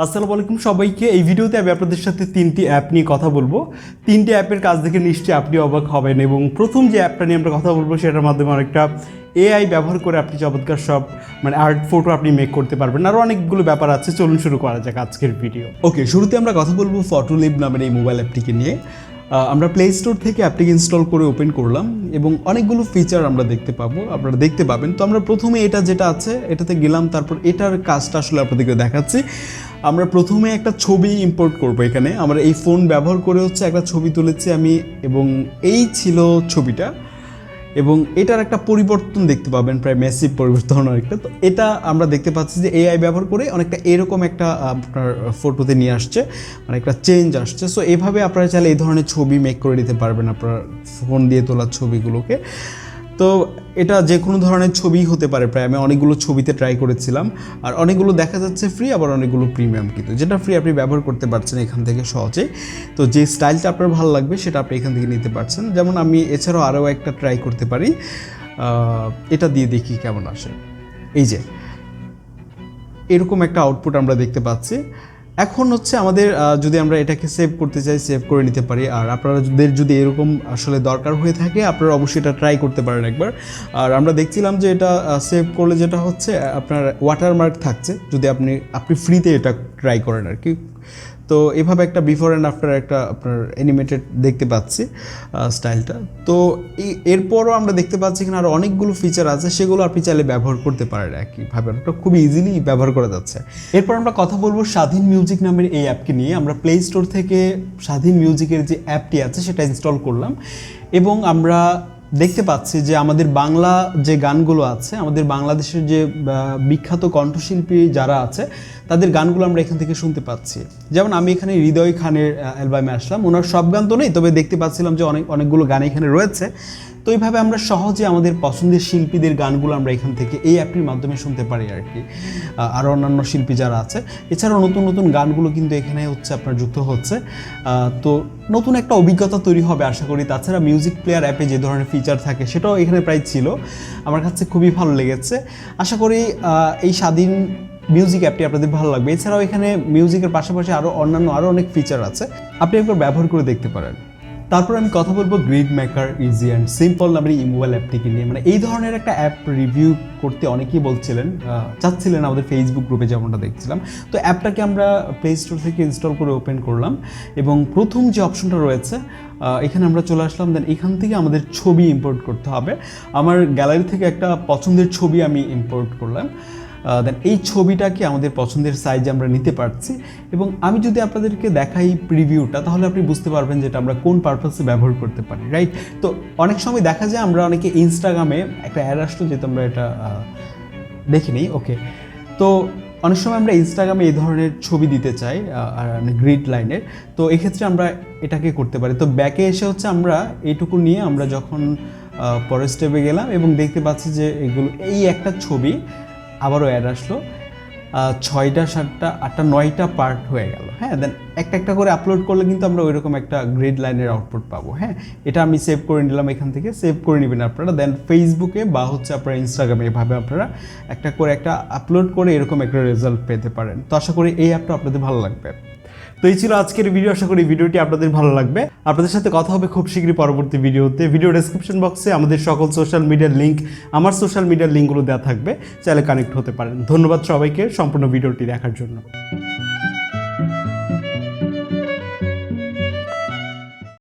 আসসালামু আলাইকুম সবাইকে। এই ভিডিওতে আমি আপনাদের সাথে তিনটি অ্যাপ নিয়ে কথা বলবো। তিনটি অ্যাপের কাজ দেখে নিশ্চয়ই আপনি অবাক হবেন এবং প্রথম যে অ্যাপটা নিয়ে আমরা কথা বলবো সেটার মাধ্যমে অনেকটা এআই ব্যবহার করে আপনি চমৎকার সব আর্ট ফটো আপনি মেক করতে পারবেন। আরও অনেকগুলো ব্যাপার আছে, চলুন শুরু করা যাক আজকের ভিডিও। ওকে, শুরুতে আমরা কথা বলবো ফটোলিপ নামের এই মোবাইল অ্যাপটিকে নিয়ে। আমরা প্লে স্টোর থেকে অ্যাপটিকে ইনস্টল করে ওপেন করলাম এবং অনেকগুলো ফিচার আমরা আপনারা দেখতে পাবেন। তো আমরা প্রথমে এটা যেটা আছে এটাতে গেলাম, তারপর এটার কাজটা আসলে আপনাদেরকে দেখাচ্ছি। আমরা প্রথমে একটা ছবি ইম্পোর্ট করবো। এখানে আমরা এই ফোন ব্যবহার করে একটা ছবি তুলেছি আমি, এবং এই ছিল ছবিটা, এবং এটার একটা পরিবর্তন দেখতে পাবেন, প্রায় ম্যাসিভ পরিবর্তন অনেকটা। তো এটা আমরা দেখতে পাচ্ছি যে এআই ব্যবহার করে অনেকটা এরকম একটা আপনার ফটোতে নিয়ে আসছে, একটা চেঞ্জ আসছে। সো এইভাবে আপনারা চাইলে এই ধরনের ছবি মেক করে নিতে পারবেন আপনার ফোন দিয়ে তোলা ছবিগুলোকে। তো এটা যে কোনো ধরনের ছবি হতে পারে, প্রায় আমি অনেকগুলো ছবিতে ট্রাই করেছিলাম। আর অনেকগুলো দেখা যাচ্ছে ফ্রি, আবার অনেকগুলো প্রিমিয়াম, কিন্তু যেটা ফ্রি আপনি ব্যবহার করতে পারছেন এখান থেকে সহজে। তো যে স্টাইলটা আপনার ভালো লাগবে সেটা আপনি এখান থেকে নিতে পারছেন। যেমন আমি এছাড়াও আরও একটা ট্রাই করতে পারি, এটা দিয়ে দেখি কেমন আসে। এই যে এরকম একটা আউটপুট আমরা দেখতে পাচ্ছি। এখন আমাদের যদি আমরা এটাকে সেভ করতে চাই, সেভ করে নিতে পারি। আর আপনাদের যদি এরকম আসলে দরকার হয়ে থাকে, আপনারা অবশ্যই এটা ট্রাই করতে পারেন একবার। আর আমরা দেখছিলাম যে এটা সেভ করলে যেটা হচ্ছে আপনার ওয়াটারমার্ক থাকছে, যদি আপনি ফ্রিতে এটা ট্রাই করেন আর কি। তো এভাবে একটা বিফোর অ্যান্ড আফটার একটা আপনার অ্যানিমেটেড দেখতে পাচ্ছি স্টাইলটা। তো এরপরও আমরা দেখতে পাচ্ছি এখানে আরও অনেকগুলো ফিচার আছে, সেগুলো আপনি চাইলে ব্যবহার করতে পারেন একইভাবে। ওটা খুব ইজিলি ব্যবহার করা যাচ্ছে। এরপর আমরা কথা বলবো স্বাধীন মিউজিক নামের এই অ্যাপকে নিয়ে। আমরা প্লে স্টোর থেকে স্বাধীন মিউজিকের যে অ্যাপটি আছে সেটা ইনস্টল করলাম, এবং আমরা দেখতে পাচ্ছি যে আমাদের বাংলা যে গানগুলো আছে, আমাদের বাংলাদেশের যে বিখ্যাত কণ্ঠশিল্পী যারা আছে তাদের গানগুলো আমরা এখান থেকে শুনতে পাচ্ছি। যেমন আমি এখানে হৃদয় খানের অ্যালবামে আসলাম, ওনার সব গান তো নেই, তবে দেখতে পাচ্ছিলাম যে অনেকগুলো গান এখানে রয়েছে। তো এইভাবে আমরা সহজে আমাদের পছন্দের শিল্পীদের গানগুলো আমরা এখান থেকে এই অ্যাপটির মাধ্যমে শুনতে পারি আর কি। আরও অন্যান্য শিল্পী যারা আছে, এছাড়াও নতুন নতুন গানগুলো কিন্তু এখানে আপনার যুক্ত হচ্ছে। তো নতুন একটা অভিজ্ঞতা তৈরি হবে আশা করি। তাছাড়া মিউজিক প্লেয়ার অ্যাপে যে ধরনের ফিচার থাকে সেটাও এখানে প্রায় ছিল, আমার কাছে খুবই ভালো লেগেছে। আশা করি এই স্বাধীন মিউজিক অ্যাপটি আপনাদের ভালো লাগবে। এছাড়াও এখানে মিউজিকের পাশাপাশি আরও অনেক ফিচার আছে, আপনি একবার ব্যবহার করে দেখতে পারেন। তারপর আমি কথা বলবো grid maker easy and simple নামের এই মোবাইল অ্যাপটিকে নিয়ে। এই ধরনের একটা অ্যাপ রিভিউ করতে অনেকেই চাচ্ছিলেন আমাদের ফেসবুক গ্রুপে, যেমনটা দেখছিলাম। তো অ্যাপটাকে আমরা প্লে স্টোর থেকে ইনস্টল করে ওপেন করলাম, এবং প্রথম যে অপশনটা রয়েছে এখানে আমরা চলে আসলাম। দেন এখান থেকে আমাদের ছবি ইম্পোর্ট করতে হবে। আমার গ্যালারি থেকে একটা পছন্দের ছবি আমি ইম্পোর্ট করলাম। দেন এই ছবিটাকে আমাদের পছন্দের সাইজে আমরা নিতে পারছি, এবং আমি যদি আপনাদেরকে দেখাই প্রিভিউটা, তাহলে আপনি বুঝতে পারবেন যে এটা আমরা কোন পারপাসে ব্যবহার করতে পারি, রাইট? তো অনেক সময় দেখা যায় আমরা অনেকে ইনস্টাগ্রামে একটা অ্যাড আসতো, যেহেতু আমরা এটা দেখিনি। ওকে, তো অনেক সময় আমরা ইনস্টাগ্রামে এই ধরনের ছবি দিতে চাই গ্রিড লাইনের, তো এক্ষেত্রে আমরা এটাকে করতে পারি। তো ব্যাকে এসে আমরা এইটুকু নিয়ে আমরা যখন পরের স্টেপে গেলাম, এবং দেখতে পাচ্ছি যে এই একটা ছবি আবারও অ্যাড আসলো, 6টা 7টা 8টা 9টা পার্ট হয়ে গেল। হ্যাঁ, দেন একটা করে আপলোড করলে কিন্তু আমরা ওইরকম একটা গ্রিড লাইনের আউটপুট পাবো। হ্যাঁ, এটা আমি সেভ করে নিলাম, এখান থেকে সেভ করে নেবেন আপনারা। দেন ফেসবুকে বা আপনার ইনস্টাগ্রামে এভাবে আপনারা একটা আপলোড করে এরকম একটা রেজাল্ট পেতে পারেন। তো আশা করি এই অ্যাপটা আপনাদের ভালো লাগবে। তো এই ছিল আজকের ভিডিও। আশা করি ভিডিওটি আপনাদের ভালো লাগবে। আপনাদের সাথে কথা হবে খুব শীঘ্রই পরবর্তী ভিডিওতে। ভিডিও ডেসক্রিপশন বক্সে আমাদের সকল সোশ্যাল মিডিয়ার লিঙ্ক, আমার সোশ্যাল মিডিয়ার লিঙ্কগুলো দেওয়া থাকবে, চাইলে কানেক্ট হতে পারেন। ধন্যবাদ সবাইকে সম্পূর্ণ ভিডিওটি দেখার জন্য।